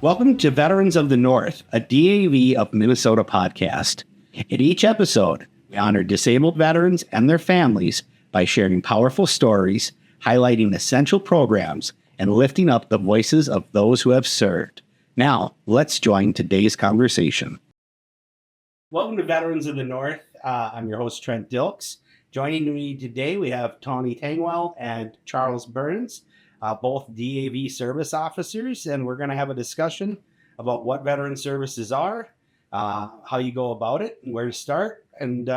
Welcome to Veterans of the North, a DAV of Minnesota podcast. In each episode, we honor disabled veterans and their families by sharing powerful stories, highlighting essential programs, and lifting up the voices of those who have served. Now, let's join today's conversation. Welcome to Veterans of the North. I'm your host, Trent Dilks. Joining me today, we have Tony Tangwell and Charles Burns, both DAV service officers, and we're going to have a discussion about what veteran services are, how you go about it, where to start, and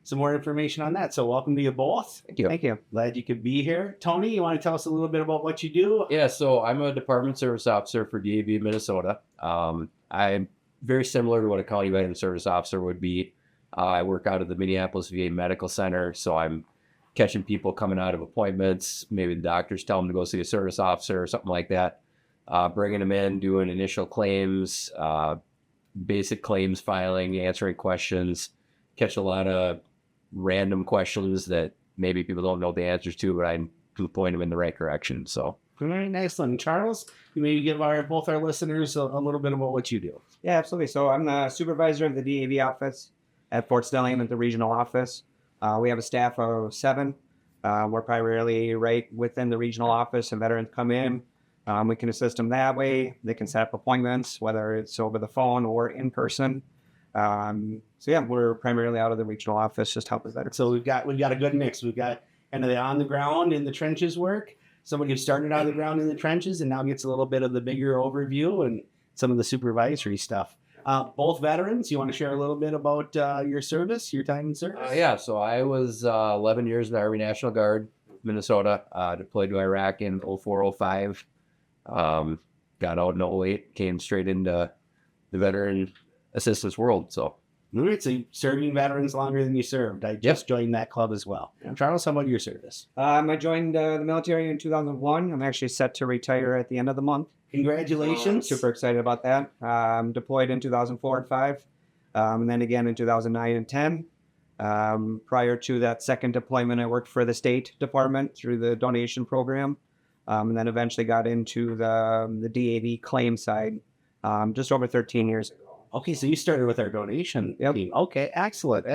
some more information on that. So welcome to you both. Thank you. Thank you. Glad you could be here. Tony, you want to tell us a little bit about what you do? Yeah, so I'm a department service officer for DAV Minnesota. I'm very similar to what a county veteran service officer would be. I work out of the Minneapolis VA Medical Center, so I'm catching people coming out of appointments. Maybe the doctors tell them to go see a service officer or something like that. Bringing them in, doing initial claims, basic claims filing, answering questions. Catch a lot of random questions that maybe people don't know the answers to, but I can point them in the right direction. So, Very nice one. Charles, you maybe give both our listeners a little bit about what you do. Yeah, absolutely. So I'm the supervisor of the DAV office at Fort Snelling at the regional office. We have a staff of 7. We're primarily right within the regional office, and veterans come in. We can assist them that way. They can set up appointments, whether it's over the phone or in person. So yeah, we're primarily out of the regional office, just helping veterans. So we've got a good mix. We've got kind of the on the ground in the trenches work, somebody who started on the ground in the trenches and now gets a little bit of the bigger overview and some of the supervisory stuff. Both veterans, you want to share a little bit about your service, your time in service? yeah, so I was 11 years in the Army National Guard, Minnesota, deployed to Iraq in 04-05. Got out in 08, came straight into the veteran assistance world. So, All right, so serving veterans longer than you served. I just joined that club as well. Yeah. Charles, how about your service? I joined the military in 2001. I'm actually set to retire at the end of the month. Congratulations. Super excited about that. Deployed in 2004 and 5, and then again in 2009 and 10. Prior to that second deployment, I worked for the State Department through the donation program, and then eventually got into the DAV claim side just over 13 years ago. Okay, so you started with our donation Yep. team. Okay, excellent.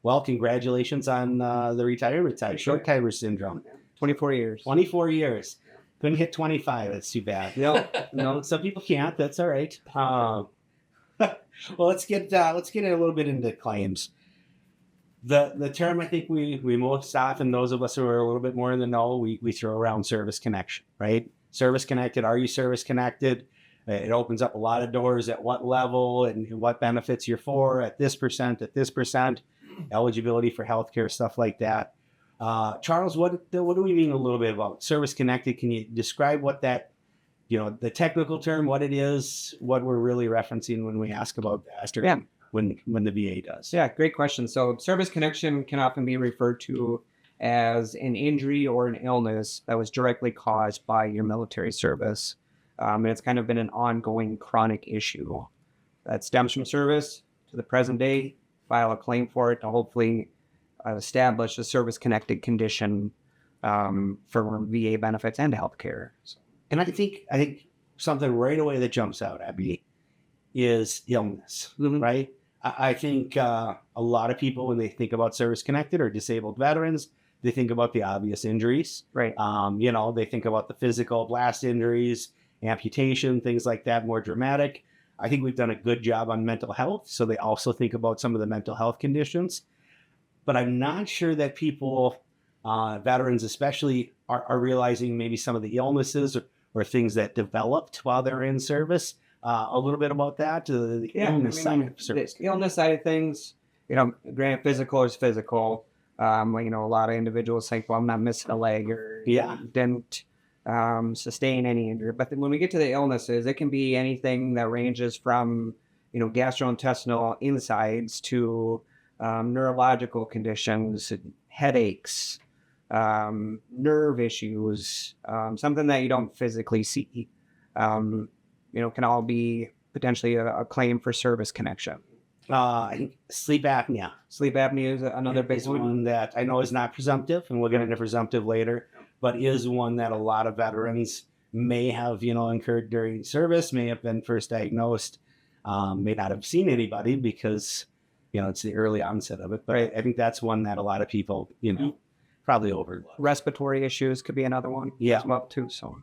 Well, congratulations on the retirement time, short timer syndrome. 24 years. 24 years. Couldn't hit 25. That's too bad. No, some people can't. That's all right. Well, let's get a little bit into claims. The term I think we most often, those of us who are a little bit more in the know, we throw around service connection, right? Service connected. Are you service connected? It opens up a lot of doors at what level and what benefits you're for at this percent, eligibility for healthcare, stuff like that. Charles, what do we mean a little bit about service connected? Can you describe what that, the technical term, what it is, what we're really referencing when we ask about that? Or Yeah. When the VA does. Yeah, great question. So service connection can often be referred to as an injury or an illness that was directly caused by your military service. And it's kind of been an ongoing chronic issue that stems from service to the present day. File a claim for it to hopefully establish a service-connected condition for VA benefits and healthcare. And I think something right away that jumps out at me is illness, right? I think a lot of people, when they think about service-connected or disabled veterans, they think about the obvious injuries. Right. They think about the physical blast injuries, amputation, things like that, more dramatic. I think we've done a good job on mental health, so they also think about some of the mental health conditions. But I'm not sure that people, veterans especially, are realizing maybe some of the illnesses or things that developed while they're in service. A little bit about that, the illness side of service. The illness side of things, granted, physical is physical. A lot of individuals think, well, I'm not missing a leg or didn't sustain any injury. But then when we get to the illnesses, it can be anything that ranges from, gastrointestinal insides to neurological conditions, headaches, nerve issues, something that you don't physically see, can all be potentially a claim for service connection. Sleep apnea. Sleep apnea is another big one that I know is not presumptive, and we'll get into presumptive later, but is one that a lot of veterans may have, incurred during service, may have been first diagnosed, may not have seen anybody because, it's the early onset of it. But I think that's one that a lot of people, probably overlook. Respiratory issues could be another one. Yeah. As well too. So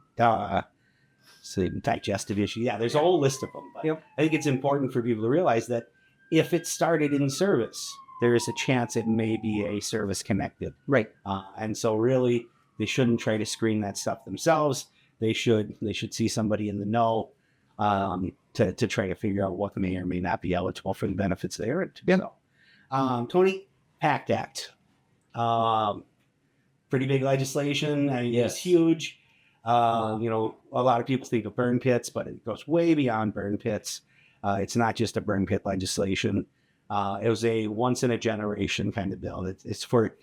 digestive issue. Yeah, there's a whole list of them. But I think it's important for people to realize that if it started in service, there is a chance it may be a service connected. Right. And so really, they shouldn't try to screen that stuff themselves. They should see somebody in the know to try to figure out what may or may not be eligible for the benefits there. Yeah. So, Tony, PACT Act. Pretty big legislation. I mean, It's huge. A lot of people think of burn pits, but it goes way beyond burn pits. It's not just a burn pit legislation. It was a once in a generation kind of bill. It's for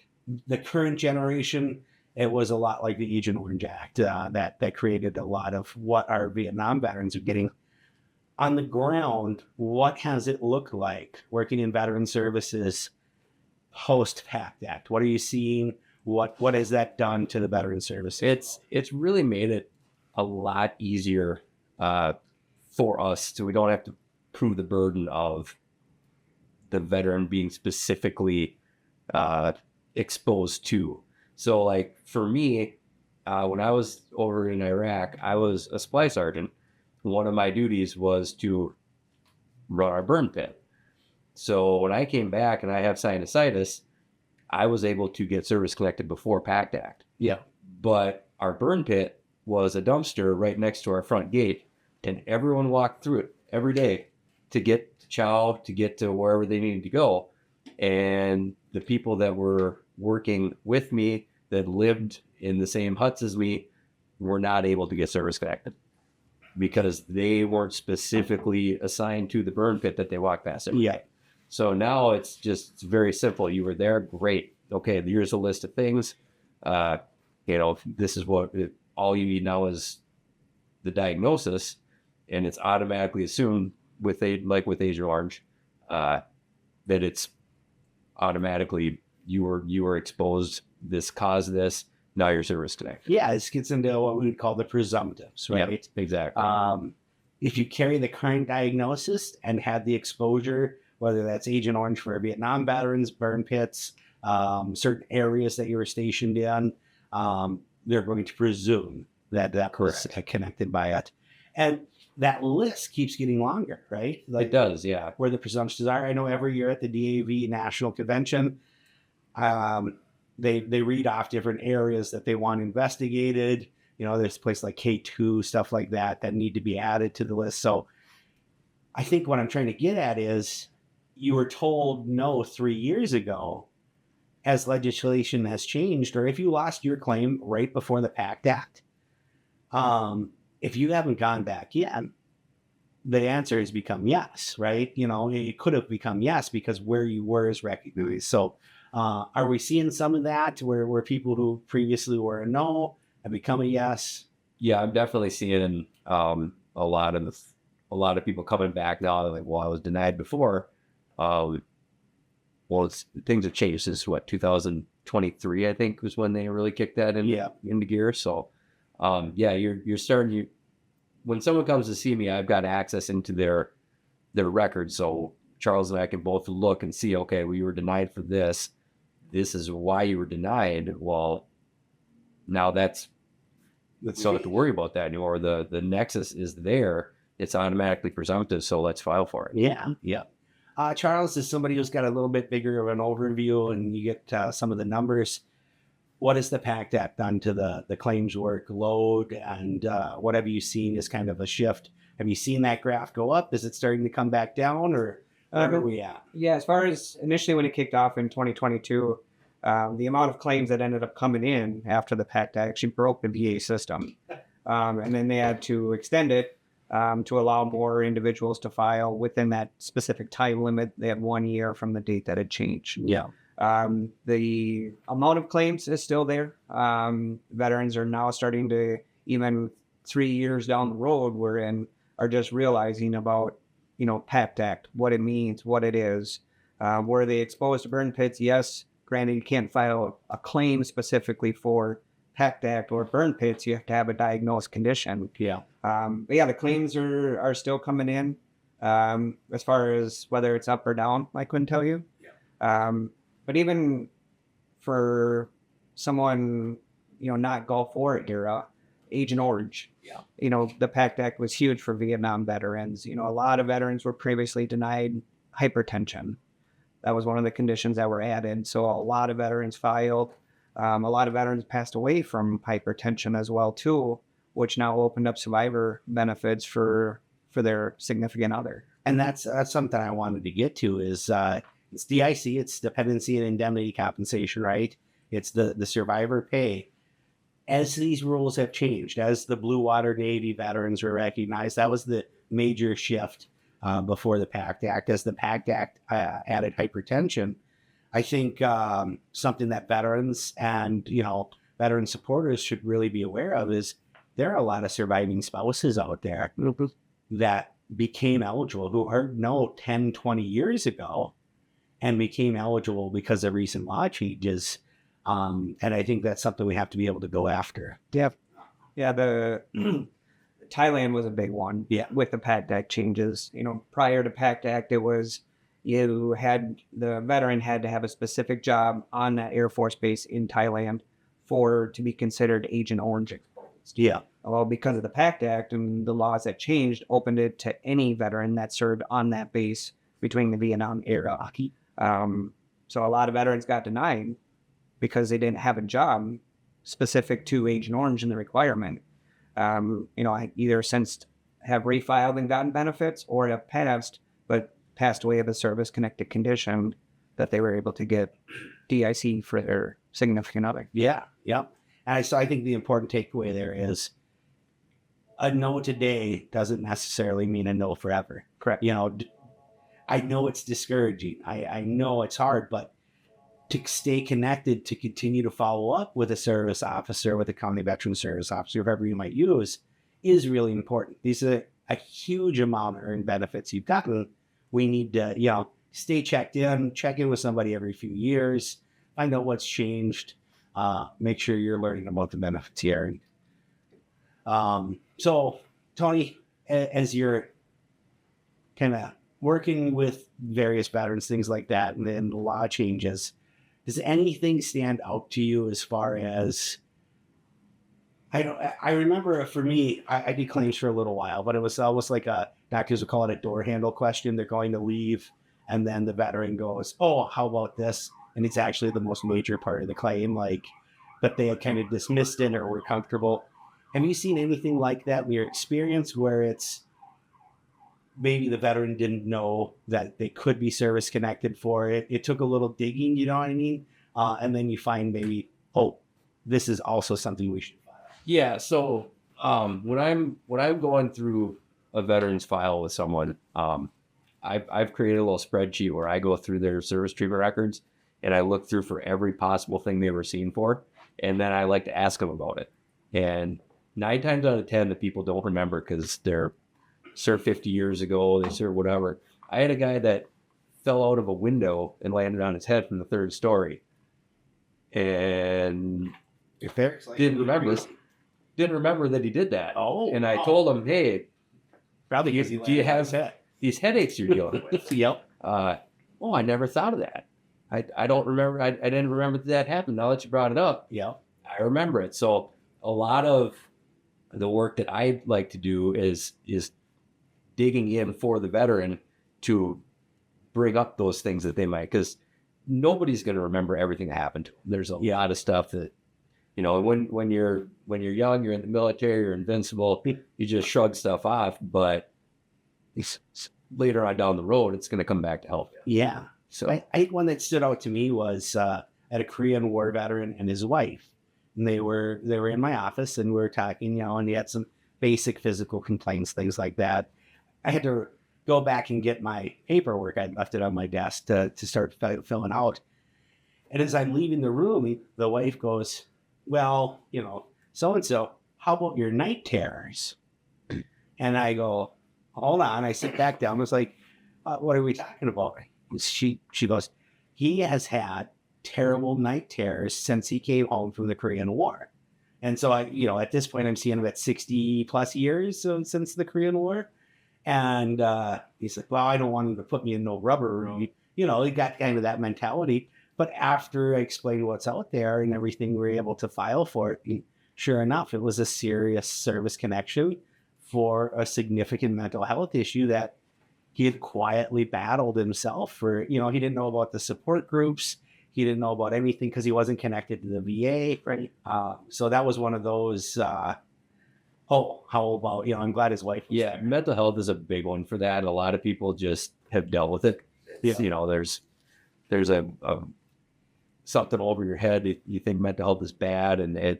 the current generation. It was a lot like the Agent Orange Act that created a lot of what our Vietnam veterans are getting. On the ground, what has it looked like working in veteran services post PACT Act? What are you seeing? What has that done to the veteran service? It's really made it a lot easier for us, so we don't have to prove the burden of the veteran being specifically exposed to. So, like for me, when I was over in Iraq, I was a supply sergeant. One of my duties was to run our burn pit. So when I came back and I have sinusitis, I was able to get service connected before PACT Act. Yeah. But our burn pit was a dumpster right next to our front gate, and everyone walked through it every day to get to chow, to get to wherever they needed to go. And the people that were working with me that lived in the same huts as me were not able to get service connected because they weren't specifically assigned to the burn pit that they walked past every day. So now it's very simple. You were there, great. Okay, here's a list of things. This is what all you need now is the diagnosis, and it's automatically assumed with Agent Orange that it's automatically you were exposed. This caused this. Now you're service connected. Yeah, this gets into what we would call the presumptives, right? Yep, exactly. If you carry the current diagnosis and had the exposure, whether that's Agent Orange for Vietnam veterans, burn pits, certain areas that you were stationed in, they're going to presume that was connected by it. And that list keeps getting longer, right? It does, yeah. Where the presumptions are. I know every year at the DAV National Convention, they read off different areas that they want investigated. There's a place like K2, stuff like that need to be added to the list. So I think what I'm trying to get at is you were told no 3 years ago as legislation has changed, or if you lost your claim right before the PACT Act. If you haven't gone back yet, the answer has become yes, right? It could have become yes because where you were is recognized. So are we seeing some of that where people who previously were a no have become a yes? Yeah, I'm definitely seeing a lot of people coming back now. They're like, well, I was denied before. Things have changed since 2023, I think, was when they really kicked that into gear. So, you're starting when someone comes to see me, I've got access into their records. So Charles and I can both look and see, okay, well, you were denied for this. This is why you were denied. Well, now don't have to worry about that anymore. The nexus is there. It's automatically presumptive. So let's file for it. Yeah. Charles is somebody who's got a little bit bigger of an overview, and you get some of the numbers. What has the PACT Act done to the claims workload, and what have you seen as kind of a shift? Have you seen that graph go up? Is it starting to come back down, or where are we at? Yeah, as far as initially when it kicked off in 2022, the amount of claims that ended up coming in after the PACT Act actually broke the VA system. And then they had to extend it to allow more individuals to file within that specific time limit. They had 1 year from the date that it changed. Yeah. The amount of claims is still there. Veterans are now starting to, even 3 years down the road are just realizing about, PACT Act, what it means, what it is. Were they exposed to burn pits? Yes. Granted, you can't file a claim specifically for PACT Act or burn pits, you have to have a diagnosed condition. Yeah. But yeah, the claims are still coming in. As far as whether it's up or down, I couldn't tell you. But even for someone, not Gulf War era, Agent Orange, the PACT Act was huge for Vietnam veterans. A lot of veterans were previously denied hypertension. That was one of the conditions that were added. So a lot of veterans filed. A lot of veterans passed away from hypertension as well, too, which now opened up survivor benefits for their significant other. And that's something I wanted to get to is it's DIC, it's Dependency and Indemnity Compensation, right? It's the survivor pay. As these rules have changed, as the Blue Water Navy veterans were recognized, that was the major shift before the PACT Act. As the PACT Act added hypertension, I think something that veterans and veteran supporters should really be aware of is there are a lot of surviving spouses out there that became eligible who heard no 10, 20 years ago and became eligible because of recent law changes. And I think that's something we have to be able to go after. Yeah. The Thailand was a big one. Yeah. With the PACT Act changes. Prior to PACT Act, it was the veteran had to have a specific job on that Air Force base in Thailand to be considered Agent Orange exposed. Yeah. Well, because of the PACT Act and the laws that changed, opened it to any veteran that served on that base between the Vietnam era. So a lot of veterans got denied because they didn't have a job specific to Agent Orange in the requirement. I either since have refiled and gotten benefits or have passed away of a service-connected condition that they were able to get DIC for their significant other. Yeah. And so I think the important takeaway there is a no today doesn't necessarily mean a no forever. Correct. I know it's discouraging. I know it's hard, but to stay connected, to continue to follow up with a service officer, with a county veteran service officer, whoever you might use, is really important. These are a huge amount of earned benefits you've gotten. We need to, stay check in with somebody every few years, find out what's changed, make sure you're learning about the benefits here. So, Tony, as you're kind of working with various veterans, things like that, and then the law changes, does anything stand out to you as far as, I remember for me, I did claims for a little while, but it was almost like doctors would call it a door handle question. They're going to leave, and then the veteran goes, oh, how about this? And it's actually the most major part of the claim, but they had kind of dismissed it or were comfortable. Have you seen anything like that in your experience where it's maybe the veteran didn't know that they could be service connected for it? It took a little digging, you know what I mean? And then you find maybe, oh, this is also something we should file. Yeah. So when I'm going through a veteran's file with someone, I've created a little spreadsheet where I go through their service treatment records and I look through for every possible thing they were seen for, and then I like to ask them about it. And 9 times out of 10, the people don't remember because they're served 50 years ago, they served whatever. I had a guy that fell out of a window and landed on his head from the 3rd story, and didn't remember that he did that. Oh, and I told him, hey, probably do you have these headaches you're dealing with? Yep. I never thought of that. I don't remember. I didn't remember that happened. Now that you brought it up, Yep. I remember it. So a lot of the work that I like to do is digging in for the veteran to bring up those things that they might, because nobody's going to remember everything that happened to them. There's a lot of stuff that, when you're young, you're in the military, you're invincible, you just shrug stuff off, but later on down the road, it's going to come back to help you. Yeah. So I think one that stood out to me was at a Korean War veteran and his wife. And they were in my office and we were talking, and he had some basic physical complaints, things like that. I had to go back and get my paperwork. I'd left it on my desk to start filling out. And as I'm leaving the room, the wife goes, well, so-and-so, how about your night terrors? And I go, hold on. I sit back down. I was like, what are we talking about? She goes, he has had terrible night terrors since he came home from the Korean War. And so at this point, I'm seeing about 60 plus years since the Korean War. And he's like, well, I don't want him to put me in no rubber room. He got kind of that mentality. But after I explained what's out there and everything, we were able to file for it. And sure enough, it was a serious service connection for a significant mental health issue that he had quietly battled himself for. He didn't know about the support groups. He didn't know about anything because he wasn't connected to the VA. Right. So that was one of those, how about, I'm glad his wife was there. Mental health is a big one for that. A lot of people just have dealt with it. There's a something over your head. You think mental health is bad, and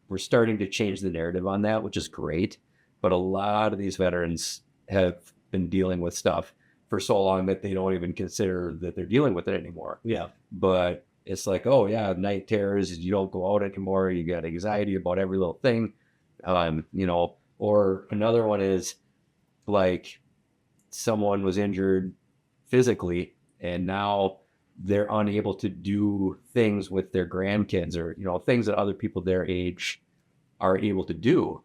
we're starting to change the narrative on that, which is great. But a lot of these veterans have been dealing with stuff for so long that they don't even consider that they're dealing with it anymore. Yeah. But it's like, oh yeah, night terrors, you don't go out anymore. You got anxiety about every little thing. Or another one is like someone was injured physically and now they're unable to do things with their grandkids or, things that other people their age are able to do.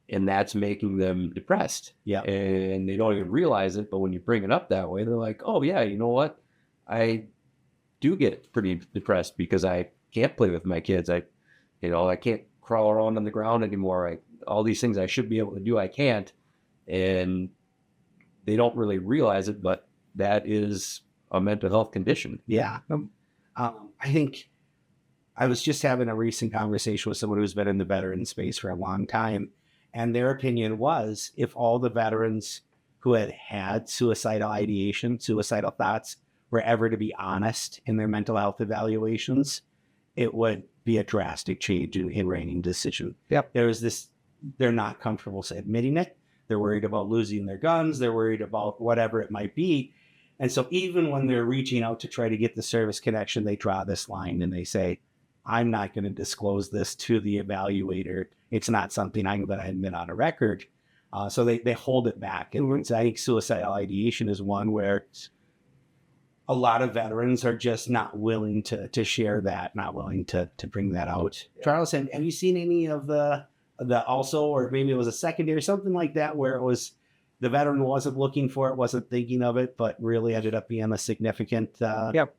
And that's making them depressed. Yeah. And they don't even realize it. But when you bring it up that way, they're like, oh yeah, you know what? I do get pretty depressed because I can't play with my kids. I can't crawl around on the ground anymore. All these things I should be able to do, I can't. And they don't really realize it, but that is a mental health condition. Yeah. I think I was just having a recent conversation with someone who's been in the veteran space for a long time. And their opinion was if all the veterans who had suicidal ideation, suicidal thoughts, were ever to be honest in their mental health evaluations, it would be a drastic change in rating decision. Yep. They're not comfortable admitting it. They're worried about losing their guns. They're worried about whatever it might be. And so even when they're reaching out to try to get the service connection, they draw this line and they say, I'm not going to disclose this to the evaluator. It's not something that I admit on a record. So they hold it back. And I think suicidal ideation is one where a lot of veterans are just not willing to share that, not willing to bring that out. Charles, have you seen any of the also, or maybe it was a secondary, something like that, where it was the veteran wasn't looking for it, wasn't thinking of it, but really ended up being a significant... Yep.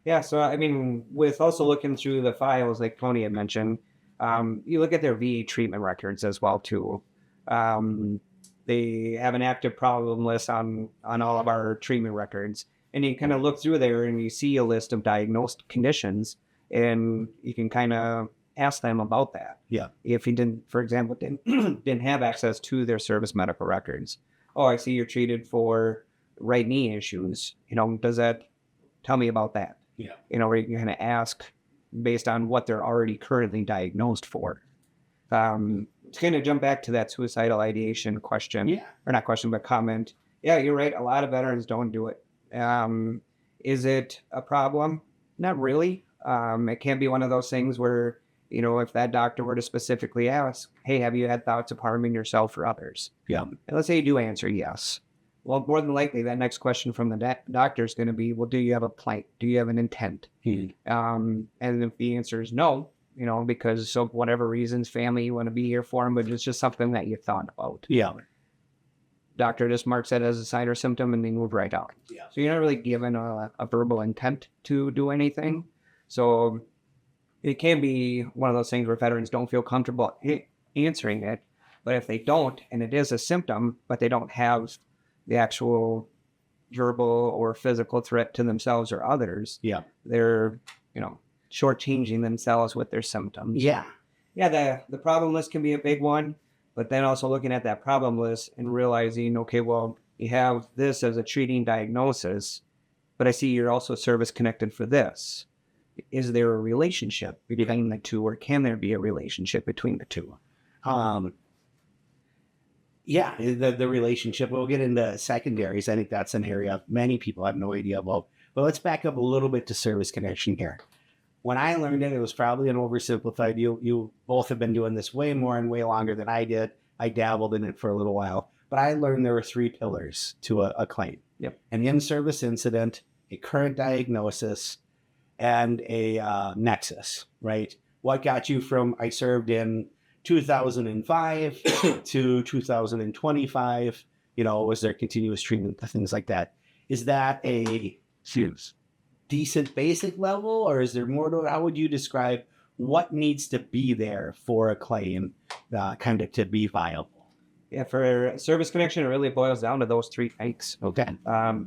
Yeah, so I mean, with also looking through the files, like Tony had mentioned, you look at their VA treatment records as well, too. They have an active problem list on all of our treatment records. And you kind of look through there and you see a list of diagnosed conditions, and you can kind of ask them about that. Yeah. If he didn't, for example, didn't have access to their service medical records. Oh, I see you're treated for right knee issues. Does that tell me about that? Yeah. Where you can kind of ask based on what they're already currently diagnosed for. It's going to jump back to that suicidal ideation question. Yeah. Or not question, but comment. Yeah, you're right. A lot of veterans don't do it. Is it a problem? Not really. It can be one of those things where, if that doctor were to specifically ask, hey, have you had thoughts of harming yourself or others? Yeah. And let's say you do answer yes. Well, more than likely, that next question from the doctor is going to be, well, do you have a plan? Do you have an intent? And if the answer is no, because of whatever reasons, family, you want to be here for them, but it's just something that you thought about. Yeah. Doctor just marks that as a sign or symptom and they move right on. Yeah. So you're not really given a verbal intent to do anything. So it can be one of those things where veterans don't feel comfortable answering it. But if they don't, and it is a symptom, but they don't have the actual verbal or physical threat to themselves or others, Yeah. they're, shortchanging themselves with their symptoms. Yeah. Yeah, the problem list can be a big one. But then also looking at that problem list and realizing, okay, well, you have this as a treating diagnosis, but I see you're also service connected for this. Is there a relationship between the two, or can there be a relationship between the two? Yeah, the relationship. We'll get into secondaries. I think that's an area many people have no idea about. But let's back up a little bit to service connection here. When I learned it, it was probably an oversimplified. You both have been doing this way more and way longer than I did. I dabbled in it for a little while. But I learned there were 3 pillars to a claim. Yep. An in-service incident, a current diagnosis, and a nexus, right? what got you from I served in 2005 to 2025? Was there continuous treatment, things like that? Is that a decent basic level, or is there more to it? How would you describe what needs to be there for a claim kind of to be viable? Yeah, for service connection, it really boils down to those three things. Okay.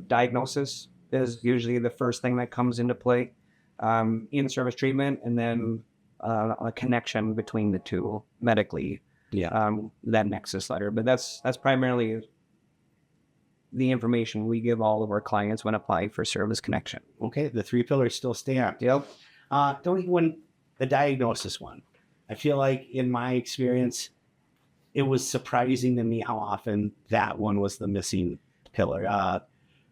Diagnosis is usually the first thing that comes into play. In-service treatment, and then a connection between the two medically. Yeah. That nexus letter. But that's primarily the information we give all of our clients when applying for service connection. Okay. The three pillars still stand. Yep. When the diagnosis one, I feel like in my experience, it was surprising to me how often that one was the missing pillar.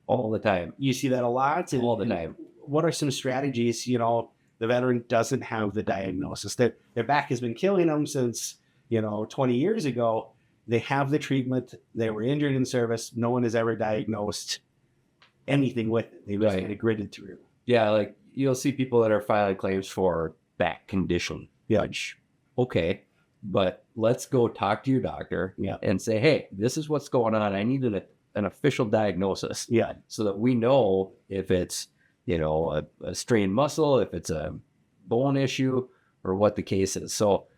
All the time. You see that a lot? All the time. What are some strategies? The veteran doesn't have the diagnosis. Their back has been killing them since, 20 years ago. They have the treatment. They were injured in service. No one has ever diagnosed anything with it. They just kind of gritted through. Yeah, like you'll see people that are filing claims for back condition. Yeah. Okay, but let's go talk to your doctor and say, hey, this is what's going on. I need an official diagnosis. Yeah. So that we know if it's, a strained muscle, if it's a bone issue, or what the case is. So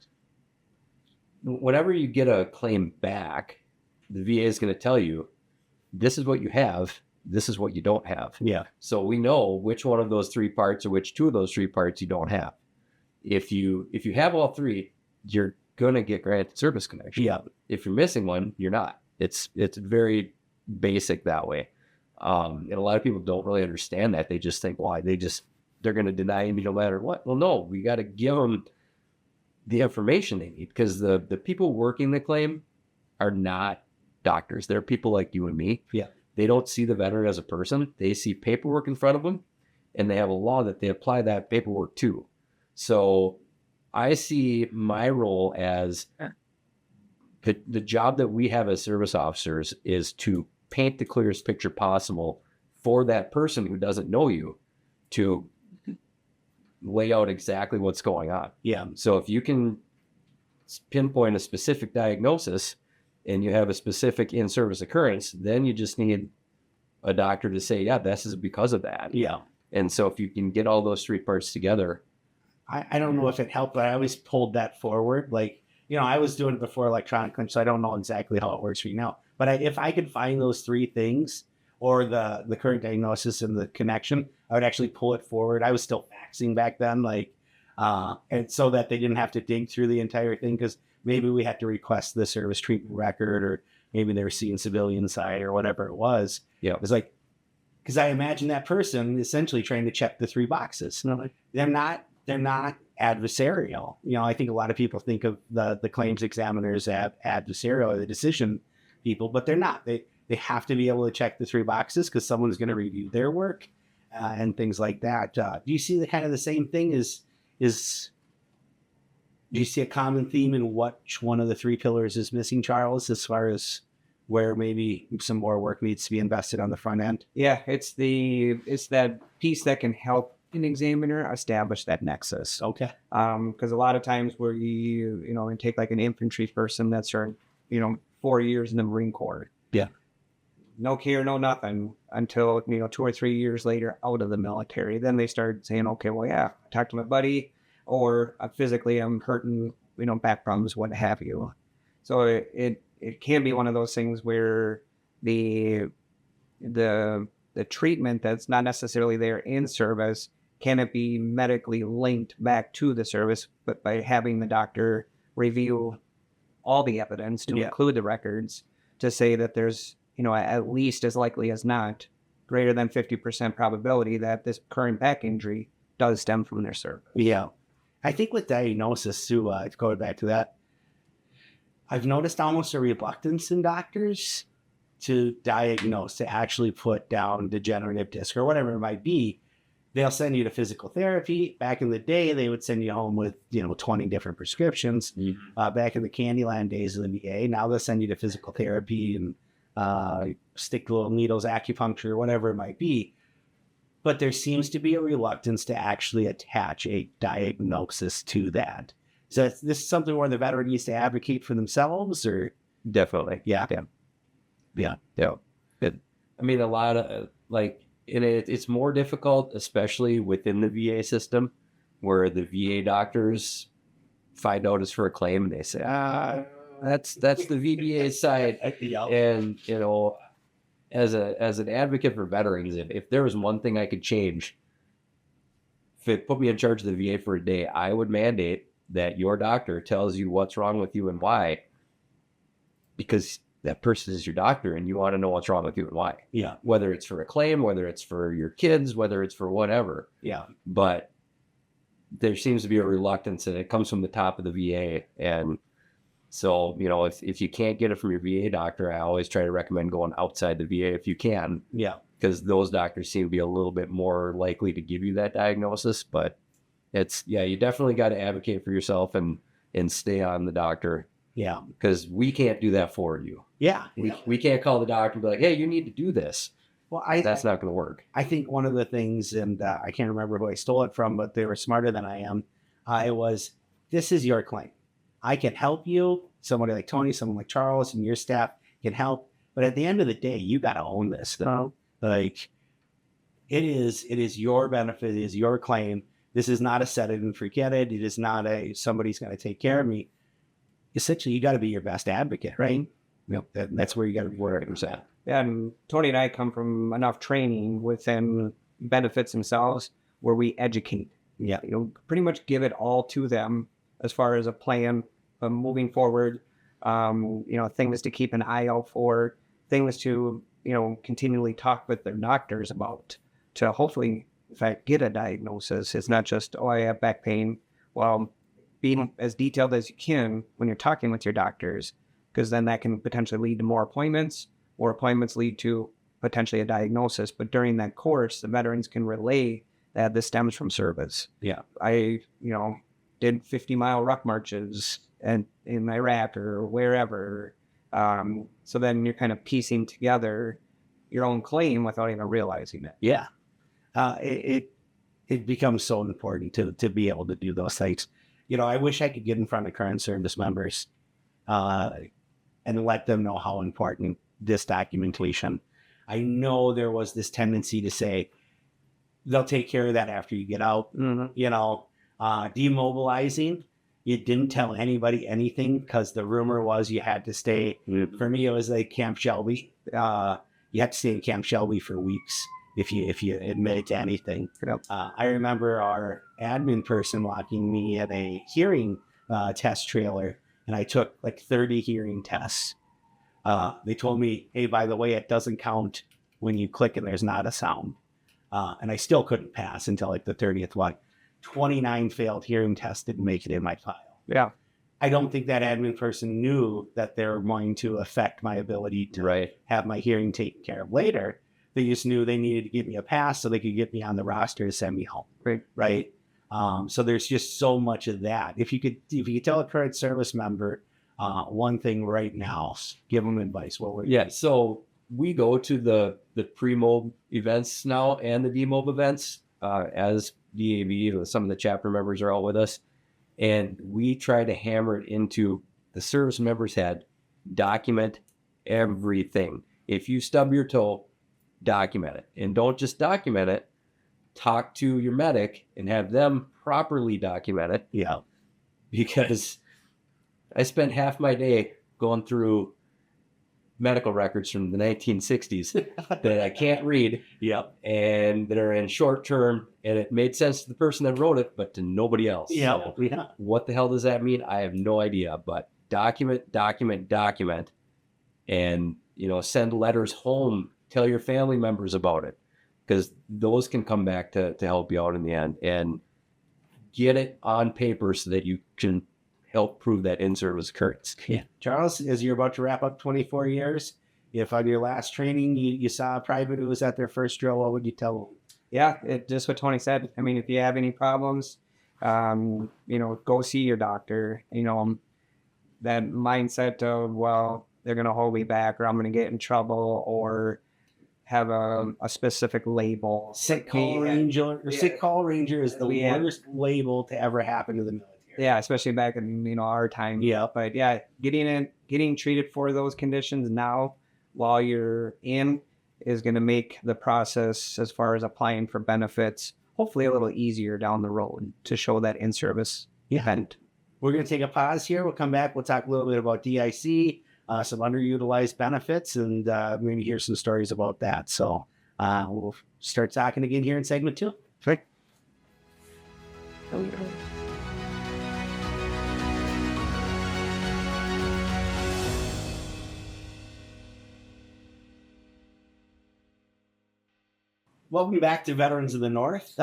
whenever you get a claim back, the VA is going to tell you, this is what you have, this is what you don't have. Yeah. So we know which one of those three parts or which two of those three parts you don't have. If you have all three, you're going to get granted service connection. Yeah. If you're missing one, you're not. It's very basic that way. And a lot of people don't really understand that. They just think, why? They're going to deny me no matter what. Well, no, we got to give them the information they need, because the people working the claim are not doctors. They're people like you and me. Yeah. They don't see the veteran as a person. They see paperwork in front of them, and they have a law that they apply that paperwork to. So I see my role as the job that we have as service officers is to paint the clearest picture possible for that person who doesn't know you, to lay out exactly what's going on. Yeah. So if you can pinpoint a specific diagnosis and you have a specific in-service occurrence, then you just need a doctor to say, yeah, this is because of that. Yeah. And so if you can get all those three parts together. I don't know if it helped, but I always pulled that forward. Like, I was doing it before electronically, so I don't know exactly how it works for you now. But if I could find those three things, or the current diagnosis and the connection, I would actually pull it forward. I was still faxing back then, and so that they didn't have to dig through the entire thing, because maybe we had to request the service treatment record, or maybe they were seeing civilian side or whatever it was. Yeah. It was like, because I imagine that person essentially trying to check the three boxes. They're not adversarial. I think a lot of people think of the claims examiners as adversarial, or the decision people, but they're not. They have to be able to check the three boxes, because someone's going to review their work and things like that. Do you see the same thing? Do you see a common theme in which one of the three pillars is missing, Charles, as far as where maybe some more work needs to be invested on the front end? Yeah, it's that piece that can help an examiner establish that nexus. Okay. Because a lot of times where you take like an infantry person that's served 4 years in the Marine Corps. Yeah. No care, no nothing, until 2 or 3 years later out of the military. Then they start saying, okay, well, yeah, I talked to my buddy, or physically I'm hurting, back problems, what have you. So it can be one of those things where the treatment that's not necessarily there in service, can it be medically linked back to the service, but by having the doctor review all the evidence to include the records, to say that there's at least as likely as not, greater than 50% probability that this current back injury does stem from their service. Yeah. I think with diagnosis too, going back to that, I've noticed almost a reluctance in doctors to diagnose, to actually put down degenerative disc or whatever it might be. They'll send you to physical therapy. Back in the day, they would send you home with 20 different prescriptions. Back in the Candyland days of the VA, now they'll send you to physical therapy and stick little needles, acupuncture, whatever it might be. but there seems to be a reluctance to actually attach a diagnosis to that. So is this something where the veteran needs to advocate for themselves, or? Definitely. Yeah. Yeah. I mean, a lot of it's more difficult, especially within the VA system, where the VA doctors find notice for a claim and they say, that's the VBA side. And, as an advocate for veterans, if there was one thing I could change, if it put me in charge of the VA for a day, I would mandate that your doctor tells you what's wrong with you and why, because that person is your doctor and you want to know what's wrong with you and why. Yeah. Whether it's for a claim, whether it's for your kids, whether it's for whatever. Yeah. But there seems to be a reluctance, and it comes from the top of the VA. And so, if you can't get it from your VA doctor, I always try to recommend going outside the VA if you can. Yeah. Because those doctors seem to be a little bit more likely to give you that diagnosis. But you definitely got to advocate for yourself and stay on the doctor. Yeah. Because we can't do that for you. Yeah. We can't call the doctor and be like, hey, you need to do this. Well, that's not going to work. I think one of the things, and I can't remember who I stole it from, but they were smarter than I am. It was, this is your claim. I can help you. Somebody like Tony, someone like Charles, and your staff can help. But at the end of the day, you got to own this, though. Like, it is your benefit. It is your claim. This is not a set it and forget it. It is not somebody's going to take care of me. Essentially, you got to be your best advocate, right? That's where you got to work. Yeah, and Tony and I come from enough training within benefits themselves where we educate. Yeah. Pretty much give it all to them as far as a plan moving forward. Things to keep an eye out for, things to, continually talk with their doctors about to hopefully, in fact, get a diagnosis. It's not just, I have back pain. Well, being as detailed as you can when you're talking with your doctors, because then that can potentially lead to more appointments, or appointments lead to potentially a diagnosis. But during that course, the veterans can relay that this stems from service. Yeah. I, did 50-mile ruck marches in Iraq or wherever. So then you're kind of piecing together your own claim without even realizing it. Yeah. It becomes so important to be able to do those things. I wish I could get in front of current service members and let them know how important this documentation. I know there was this tendency to say they'll take care of that after you get out. Mm-hmm. Demobilizing, you didn't tell anybody anything because the rumor was you had to stay. Mm-hmm. For me, it was like Camp Shelby. You had to stay in Camp Shelby for weeks if you admitted to anything. Yep. I remember our admin person locking me at a hearing test trailer, and I took like 30 hearing tests. They told me, hey, by the way, it doesn't count when you click and there's not a sound. And I still couldn't pass until like the 30th one. 29 failed hearing tests didn't make it in my file. Yeah. I don't think that admin person knew that they were going to affect my ability to have my hearing taken care of later. They just knew they needed to give me a pass so they could get me on the roster to send me home. Right. So there's just so much of that. If you could tell a current service member one thing right now, give them advice. So we go to the pre-mob events now and the demob events as DAV. Some of the chapter members are all with us, and we try to hammer it into the service members' head. Document everything. If you stub your toe, document it, and don't just document it. Talk to your medic and have them properly document it. Yeah, because I spent half my day going through medical records from the 1960s that I can't read. Yep. And that are in short term, and it made sense to the person that wrote it, but to nobody else. Yeah. So what the hell does that mean? I have no idea. But document, and send letters home. Tell your family members about it, because those can come back to help you out in the end. And get it on paper so that you can help prove that in-service occurrence. Yeah. Charles, as you're about to wrap up 24 years, if on your last training you saw a private who was at their first drill, what would you tell them? Yeah, just what Tony said. I mean, if you have any problems, go see your doctor. That mindset of, well, they're going to hold me back, or I'm going to get in trouble, or have a specific label. Sick call ranger, or sick call ranger is the worst label to ever happen to the military. Yeah, especially back in our time. Yeah. But yeah, getting treated for those conditions now while you're in is going to make the process as far as applying for benefits hopefully a little easier down the road to show that in-service event. We're going to take a pause here. We'll come back. We'll talk a little bit about DIC, some underutilized benefits, and we're going to hear some stories about that. So we'll start talking again here in segment 2. Right. Welcome back to Veterans of the North.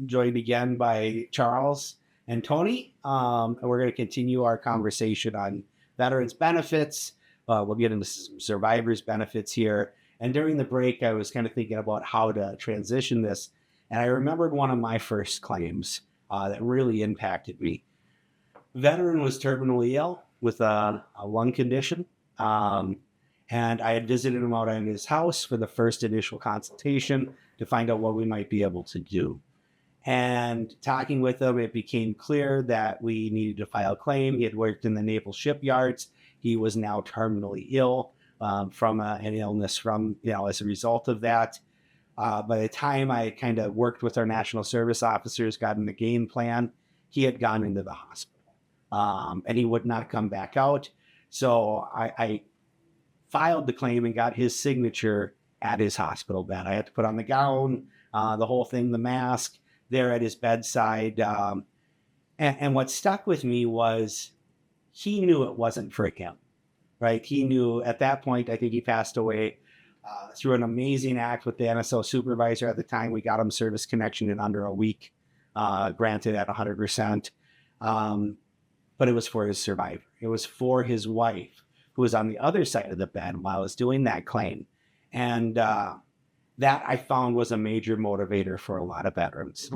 Joined again by Charles and Tony. And we're going to continue our conversation on veterans benefits. We'll get into some survivors benefits here. And during the break, I was kind of thinking about how to transition this. And I remembered one of my first claims that really impacted me. Veteran was terminally ill with a lung condition. And I had visited him out at his house for the first initial consultation to find out what we might be able to do. And talking with him, it became clear that we needed to file a claim. He had worked in the naval shipyards. He was now terminally ill from an illness as a result of that. By the time I kind of worked with our national service officers, got in the game plan, he had gone into the hospital and he would not come back out. So I filed the claim and got his signature at his hospital bed. I had to put on the gown, the whole thing, the mask there at his bedside. And what stuck with me was he knew it wasn't for him, right? He knew at that point, I think he passed away through an amazing act with the NSO supervisor at the time. We got him service connection in under a week, granted at 100%. But it was for his survivor. It was for his wife, who was on the other side of the bed while I was doing that claim. And that I found was a major motivator for a lot of veterans.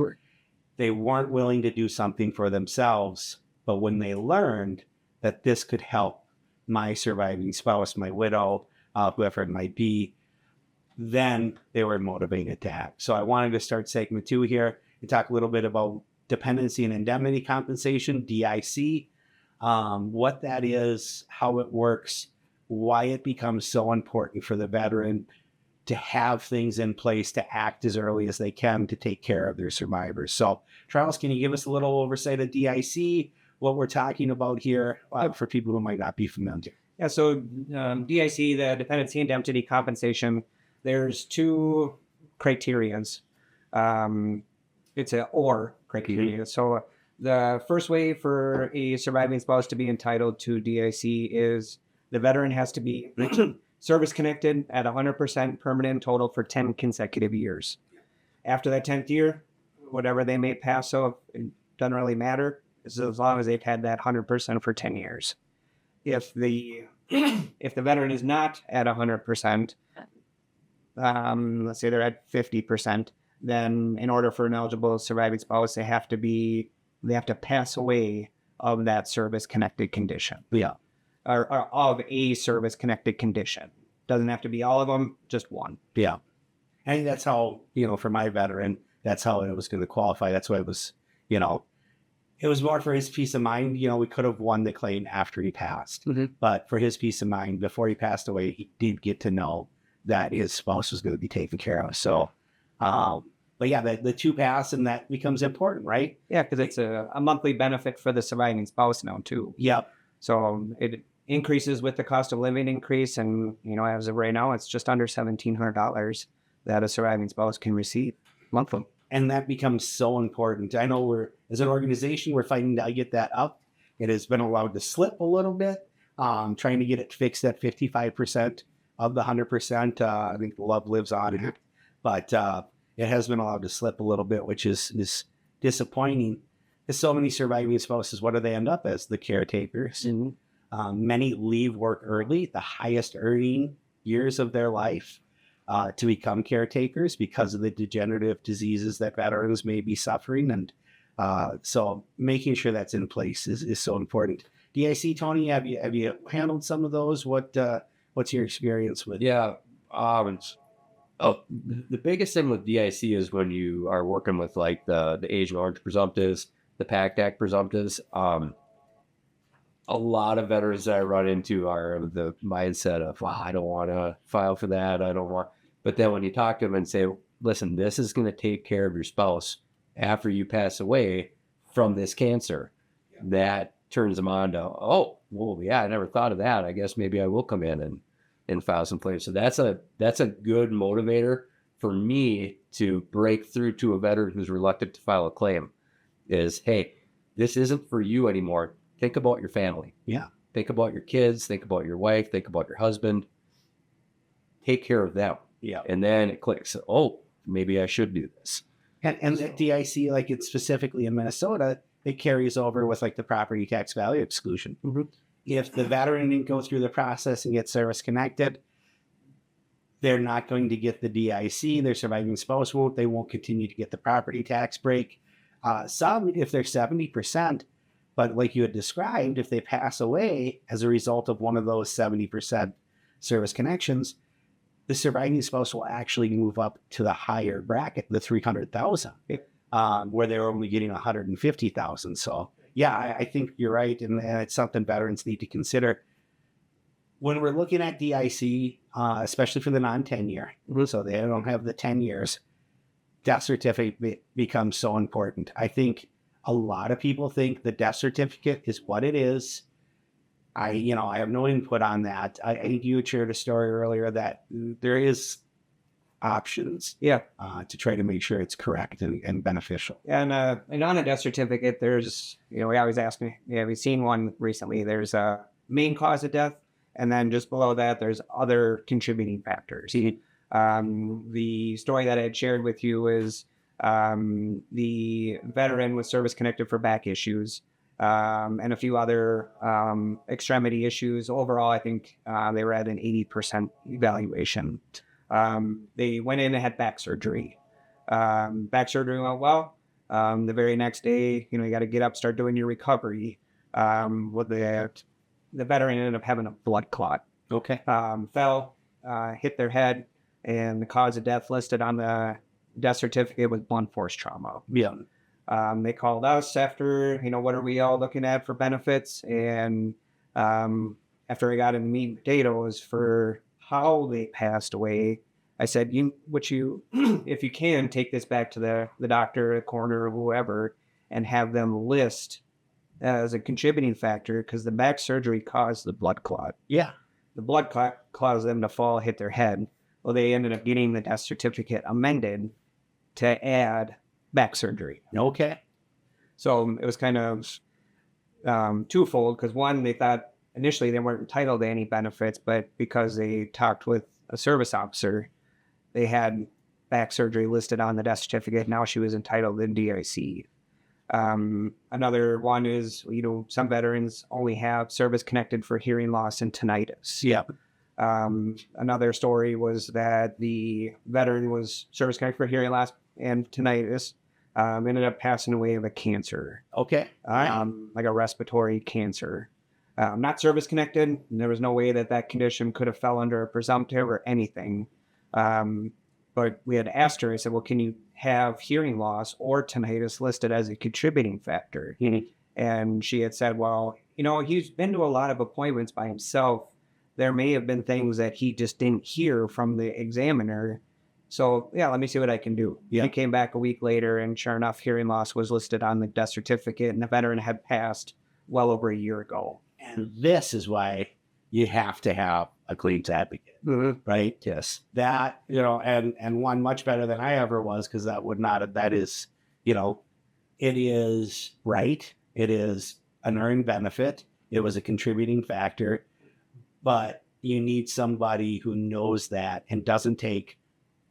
They weren't willing to do something for themselves, but when they learned that this could help my surviving spouse, my widow, whoever it might be, then they were motivated to act. So I wanted to start segment 2 here and talk a little bit about Dependency and Indemnity Compensation, DIC, what that is, how it works, why it becomes so important for the veteran to have things in place to act as early as they can to take care of their survivors. So, Charles, can you give us a little oversight of DIC, what we're talking about here for people who might not be familiar? Yeah, so DIC, the Dependency and Indemnity Compensation, there's 2 criterions. It's an or criteria. Mm-hmm. So the first way for a surviving spouse to be entitled to DIC is the veteran has to be service-connected at 100% permanent total for 10 consecutive years. After that 10th year, whatever they may pass, so it doesn't really matter, as long as they've had that 100% for 10 years. If the veteran is not at 100%, let's say they're at 50%, then in order for an eligible surviving spouse, they have to pass away of that service-connected condition. Yeah. Or of a service-connected condition. Doesn't have to be all of them, just one. Yeah. I think that's how, for my veteran, that's how it was going to qualify. That's why it was, it was more for his peace of mind. We could have won the claim after he passed. Mm-hmm. But for his peace of mind, before he passed away, he did get to know that his spouse was going to be taken care of. So, but yeah, the 2 pass, and that becomes important, right? Yeah, because it's a monthly benefit for the surviving spouse now, too. Yep. So it increases with the cost of living increase. And, as of right now, it's just under $1,700 that a surviving spouse can receive monthly. And that becomes so important. I know as an organization, we're fighting to get that up. It has been allowed to slip a little bit, trying to get it fixed at 55% of the 100%. I think the love lives on it. But it has been allowed to slip a little bit, which is disappointing. There's so many surviving spouses. What do they end up as? The caretakers. Mm-hmm. Many leave work early, the highest earning years of their life, to become caretakers because of the degenerative diseases that veterans may be suffering. And so making sure that's in place is so important. DIC, Tony, have you handled some of those? What's your experience with? Yeah. Oh, the biggest thing with DIC is when you are working with like the Agent Orange presumptives, the PACT Act presumptives. A lot of veterans that I run into are of the mindset of, wow, I don't want to file for that. I don't want. But then when you talk to them and say, listen, this is going to take care of your spouse after you pass away from this cancer, that turns them on to, oh, well, yeah, I never thought of that. I guess maybe I will come in and file some claims. So that's a good motivator for me to break through to a veteran who's reluctant to file a claim is, hey, this isn't for you anymore. Think about your family. Yeah. Think about your kids. Think about your wife. Think about your husband. Take care of them. Yeah. And then it clicks. Oh, maybe I should do this. And the DIC, like it's specifically in Minnesota, it carries over with like the property tax value exclusion. Mm-hmm. If the veteran didn't go through the process and get service connected, they're not going to get the DIC. Their surviving spouse won't. They won't continue to get the property tax break. Some, if they're 70%, but like you had described, if they pass away as a result of one of those 70% service connections, the surviving spouse will actually move up to the higher bracket, the 300,000, where they're only getting 150,000. So yeah, I think you're right. And it's something veterans need to consider when we're looking at DIC, especially for the non-10 year. So they don't have the 10 years. Death certificate becomes so important. I think a lot of people think the death certificate is what it is. I have no input on that. I think you had shared a story earlier that there is options, to try to make sure it's correct and beneficial. And on a death certificate, there's, we always ask me, have you seen one recently? There's a main cause of death, and then just below that, there's other contributing factors. The story that I had shared with you is the veteran was service connected for back issues. And a few other extremity issues. Overall, I think they were at an 80% evaluation. They went in and had back surgery. Back surgery went well. The very next day, you got to get up, start doing your recovery. The veteran ended up having a blood clot. Okay. Fell, hit their head, and the cause of death listed on the death certificate was blunt force trauma. Yeah. They called us after, what are we all looking at for benefits? And after I got in the meat and potatoes for how they passed away, I said, if you can, take this back to the doctor, the coroner, or whoever, and have them list as a contributing factor because the back surgery caused the blood clot. Yeah. The blood clot caused them to fall, hit their head. Well, they ended up getting the death certificate amended to add back surgery. Okay. So it was kind of twofold because one, they thought initially they weren't entitled to any benefits, but because they talked with a service officer, they had back surgery listed on the death certificate. Now she was entitled to DIC. Another one is, some veterans only have service connected for hearing loss and tinnitus. Yeah. Another story was that the veteran was service connected for hearing loss and tinnitus, ended up passing away of a cancer. Okay. All right. Like a respiratory cancer. Not service connected. There was no way that condition could have fell under a presumptive or anything. But we had asked her, I said, well, can you have hearing loss or tinnitus listed as a contributing factor? Mm-hmm. And she had said, well, he's been to a lot of appointments by himself. There may have been things that he just didn't hear from the examiner. So, let me see what I can do. Yeah. He came back a week later, and sure enough, hearing loss was listed on the death certificate, and the veteran had passed well over a year ago. And this is why you have to have a claims advocate, right? Yes. That, and one much better than I ever was, because that is, it is right. It is an earned benefit. It was a contributing factor, but you need somebody who knows that and doesn't take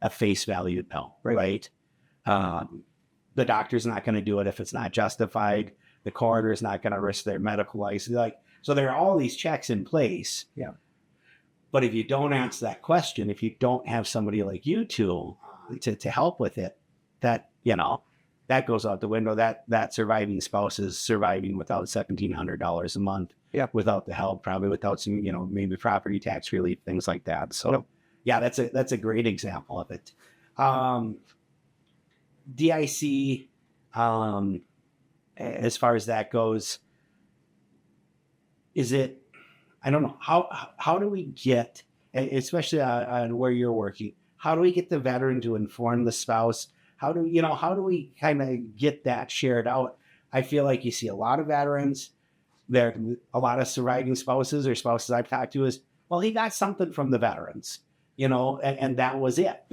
a face value pill, right? The doctor's not going to do it if it's not justified. The coroner is not going to risk their medical license. So there are all these checks in place. Yeah. But if you don't ask that question, if you don't have somebody like you to help with it, that goes out the window. That surviving spouse is surviving without $1,700 a month. Yeah. Without the help, probably without some, maybe property tax relief, things like that. So Yeah, that's a great example of it. DIC, as far as that goes, is it? I don't know how do we get, especially on where you're working, how do we get the veteran to inform the spouse? How do we kind of get that shared out? I feel like you see a lot of veterans there, a lot of surviving spouses or spouses I've talked to is, well, he got something from the veterans, and that was it,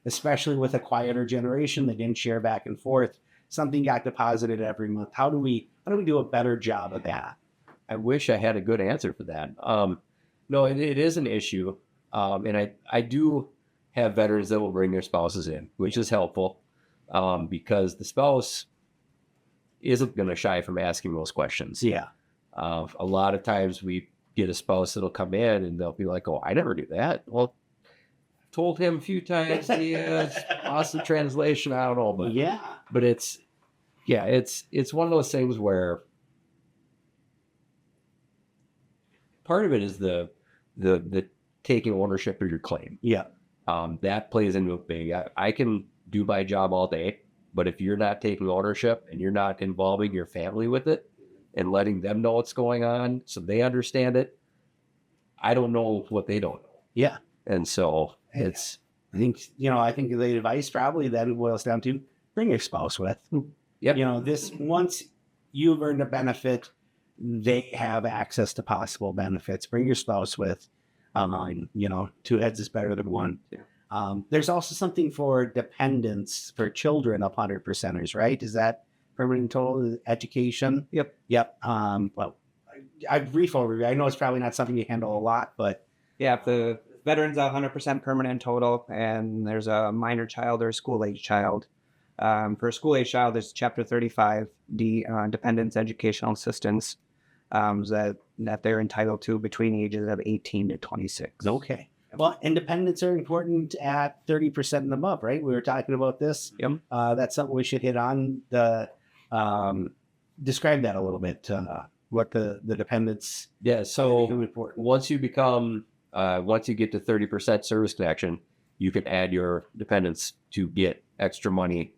especially with a quieter generation that didn't share back and forth. Something got deposited every month. How do we do a better job of that? I wish I had a good answer for that. No, it is an issue. And I do have veterans that will bring their spouses in, which is helpful because the spouse isn't going to shy from asking those questions. Yeah. A lot of times we get a spouse that'll come in and they'll be like, oh, I never do that. Well, I've told him a few times, it's lost the translation. I don't know. But it's one of those things where part of it is the taking ownership of your claim. Yeah. That plays into a big, I can do my job all day, but if you're not taking ownership and you're not involving your family with it and letting them know what's going on so they understand it, I don't know what they don't know. Yeah. And so I think the advice probably that it boils down to bring your spouse with. Yep. This, once you've earned a benefit, they have access to possible benefits. Bring your spouse with. Two heads is better than one. Yeah. There's also something for dependents for children of 100%ers, right? Is that permanent total education? Yep. Well, I brief overview. I know it's probably not something you handle a lot, but yeah, if the veteran's 100% permanent total and there's a minor child or a school-age child, for a school-age child, there's Chapter 35, Dependents Educational Assistance, that they're entitled to between the ages of 18 to 26. Okay. Well, independents are important at 30% and above, right? We were talking about this. Yep. That's something we should hit on. Describe that a little bit. What the dependents. Yeah. So important. once you get to 30% service connection, you can add your dependents to get extra money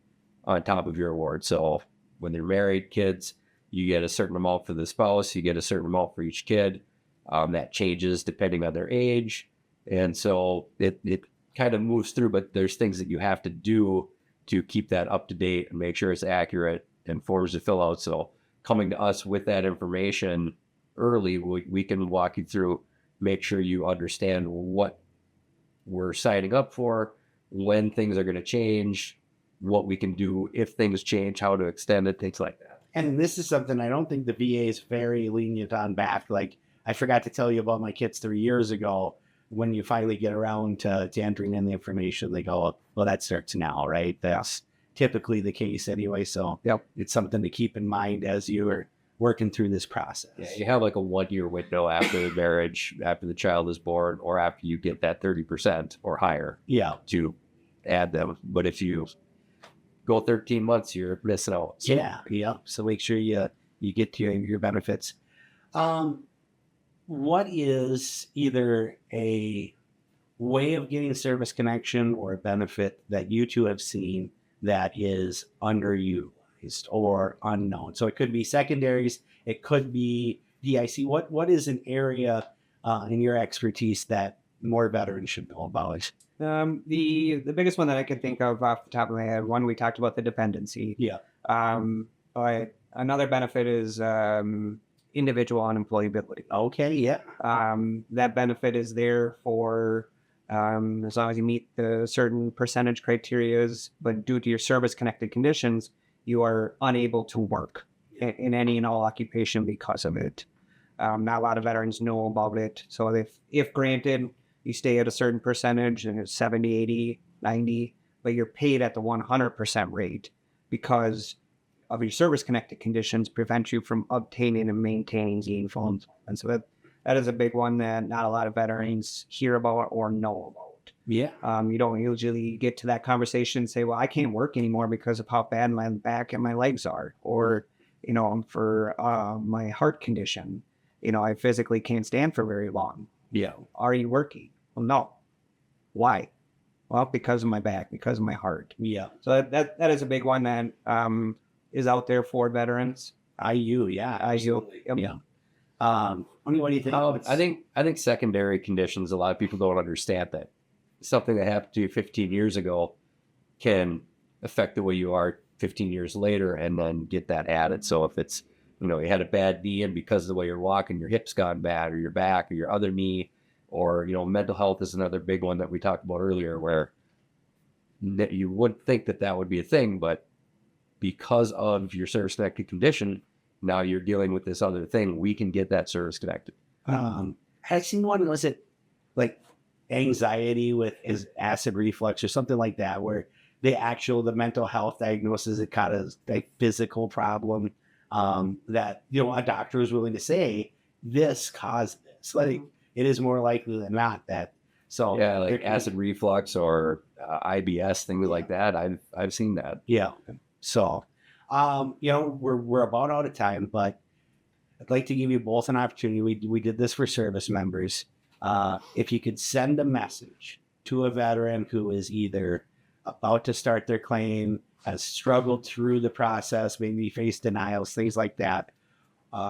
on top of your award. So when they're married, kids, you get a certain amount for the spouse, you get a certain amount for each kid. That changes depending on their age. And so it kind of moves through, but there's things that you have to do to keep that up to date and make sure it's accurate and forms to fill out. So coming to us with that information early, we can walk you through, make sure you understand what we're signing up for, when things are going to change, what we can do if things change, how to extend it, things like that. And this is something I don't think the VA is very lenient on back. Like, I forgot to tell you about my kids 3 years ago. When you finally get around to entering in the information, they go, well, that starts now, right? That's typically the case anyway. So It's something to keep in mind as you are working through this process. Yeah, you have like a 1 year window after the marriage, after the child is born, or after you get that 30% or higher to add them. But if you go 13 months, you're missing out. So. Yeah. So make sure you get to your benefits. What is either a way of getting service connection or a benefit that you two have seen that is underutilized or unknown? So it could be secondaries, it could be DIC. What is an area in your expertise that more veterans should know about? The biggest one that I can think of off the top of my head, one we talked about the dependency. Yeah. But another benefit is individual unemployability. Okay. Yeah. That benefit is there for as long as you meet the certain percentage criterias, but due to your service-connected conditions, you are unable to work in any and all occupation because of it. Not a lot of veterans know about it. So if granted, you stay at a certain percentage and it's 70, 80, 90, but you're paid at the 100% rate because of your service-connected conditions prevent you from obtaining and maintaining gainful employment. And so that is a big one that not a lot of veterans hear about or know about. Yeah. You don't usually get to that conversation and say, well, I can't work anymore because of how bad my back and my legs are. Or, for my heart condition, I physically can't stand for very long. Yeah. Are you working? Well, no. Why? Well, because of my back, because of my heart. Yeah. So that is a big one that is out there for veterans. IU, yeah. IU. Yep. Yeah. What do you think? I think secondary conditions, a lot of people don't understand that something that happened to you 15 years ago can affect the way you are 15 years later and then get that added. So if it's, you had a bad knee and because of the way you're walking, your hip's gone bad or your back or your other knee, or, mental health is another big one that we talked about earlier where you wouldn't think that would be a thing, but because of your service-connected condition, now you're dealing with this other thing. We can get that service-connected. I've seen one, was it like anxiety with his acid reflux or something like that, where the mental health diagnosis is kind of a physical problem that, a doctor is willing to say this caused this. Like, it is more likely than not that. So yeah, like acid reflux or IBS, things like that. I've seen that. Yeah. So, we're about out of time, but I'd like to give you both an opportunity. We did this for service members. If you could send a message to a veteran who is either about to start their claim, has struggled through the process, maybe faced denials, things like that.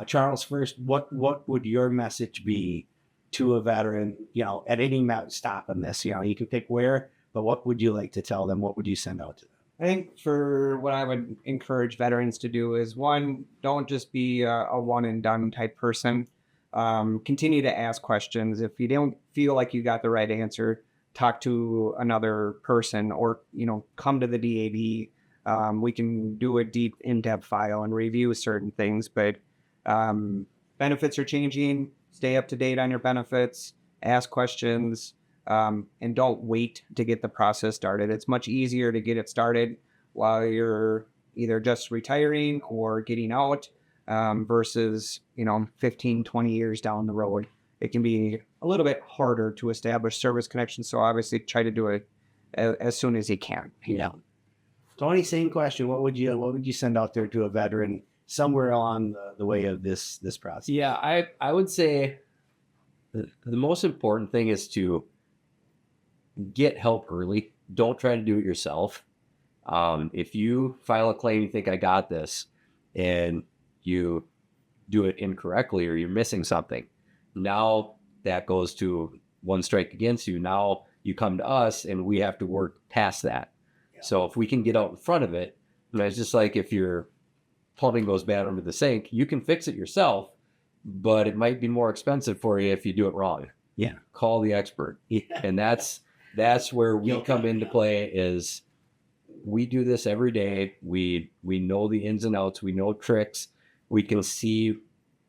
Charles, first, what would your message be to a veteran, at any stop on this? You can pick where, but what would you like to tell them? What would you send out to them? I think for what I would encourage veterans to do is, one, don't just be a one and done type person. Continue to ask questions. If you don't feel like you got the right answer, talk to another person or, come to the DAV. We can do a deep in-depth file and review certain things, but benefits are changing. Stay up to date on your benefits, ask questions. And don't wait to get the process started. It's much easier to get it started while you're either just retiring or getting out versus, 15, 20 years down the road. It can be a little bit harder to establish service connections. So obviously try to do it as soon as you can. Yeah. Tony, same question. What would you send out there to a veteran somewhere along the way of this process? Yeah, I would say the most important thing is to get help early. Don't try to do it yourself. If you file a claim, you think I got this, and you do it incorrectly or you're missing something, now that goes to one strike against you. Now you come to us and we have to work past that. Yeah. So if we can get out in front of it, it's just like if your plumbing goes bad under the sink, you can fix it yourself, but it might be more expensive for you if you do it wrong. Yeah. Call the expert. Yeah. And that's where we come into play. Is we do this every day. We know the ins and outs. We know tricks. We can see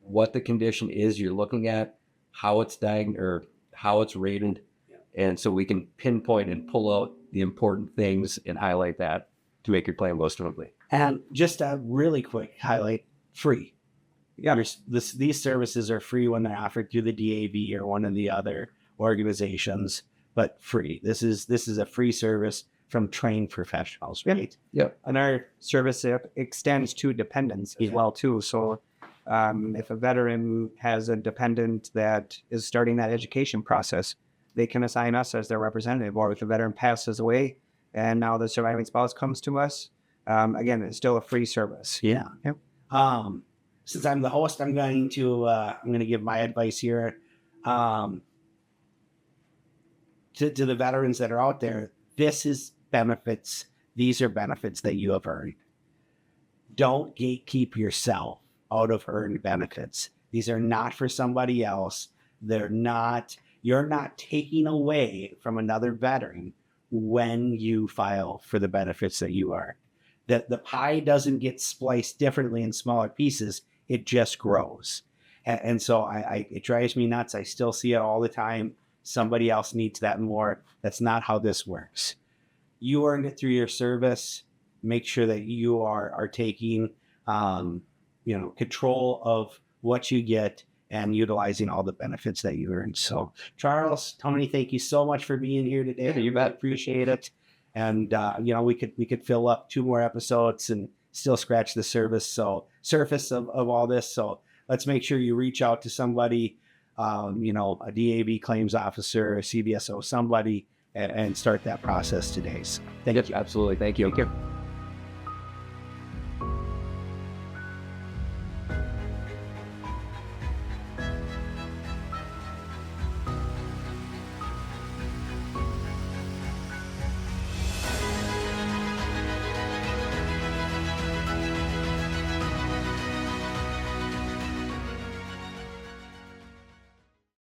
what the condition is you're looking at, how it's diagnosed or how it's rated. Yeah. And so we can pinpoint and pull out the important things and highlight that to make your claim go smoothly. And just a really quick highlight, free. Yeah, these services are free when they're offered through the DAV or one of the other organizations, but free. This is a free service from trained professionals, right? Yep. And our service extends to dependents as well too. So if a veteran has a dependent that is starting that education process, they can assign us as their representative. Or if a veteran passes away and now the surviving spouse comes to us, again, it's still a free service. Yeah. Yep. Since I'm the host, I'm going to give my advice here to the veterans that are out there. This is benefits. These are benefits that you have earned. Don't gatekeep yourself out of earned benefits. These are not for somebody else. You're not taking away from another veteran when you file for the benefits that you earn. That the pie doesn't get spliced differently in smaller pieces. It just grows. And so it drives me nuts. I still see it all the time. Somebody else needs that more. That's not how this works. You earned it through your service. Make sure that you are taking control of what you get and utilizing all the benefits that you earned. So, Charles, Tony, thank you so much for being here today. Yeah, you bet. Appreciate it. And we could fill up 2 more episodes and still scratch the surface of all this. So let's make sure you reach out to somebody, a DAV claims officer, a CBSO, somebody, and start that process today. So thank you. Absolutely. Thank you. Thank you.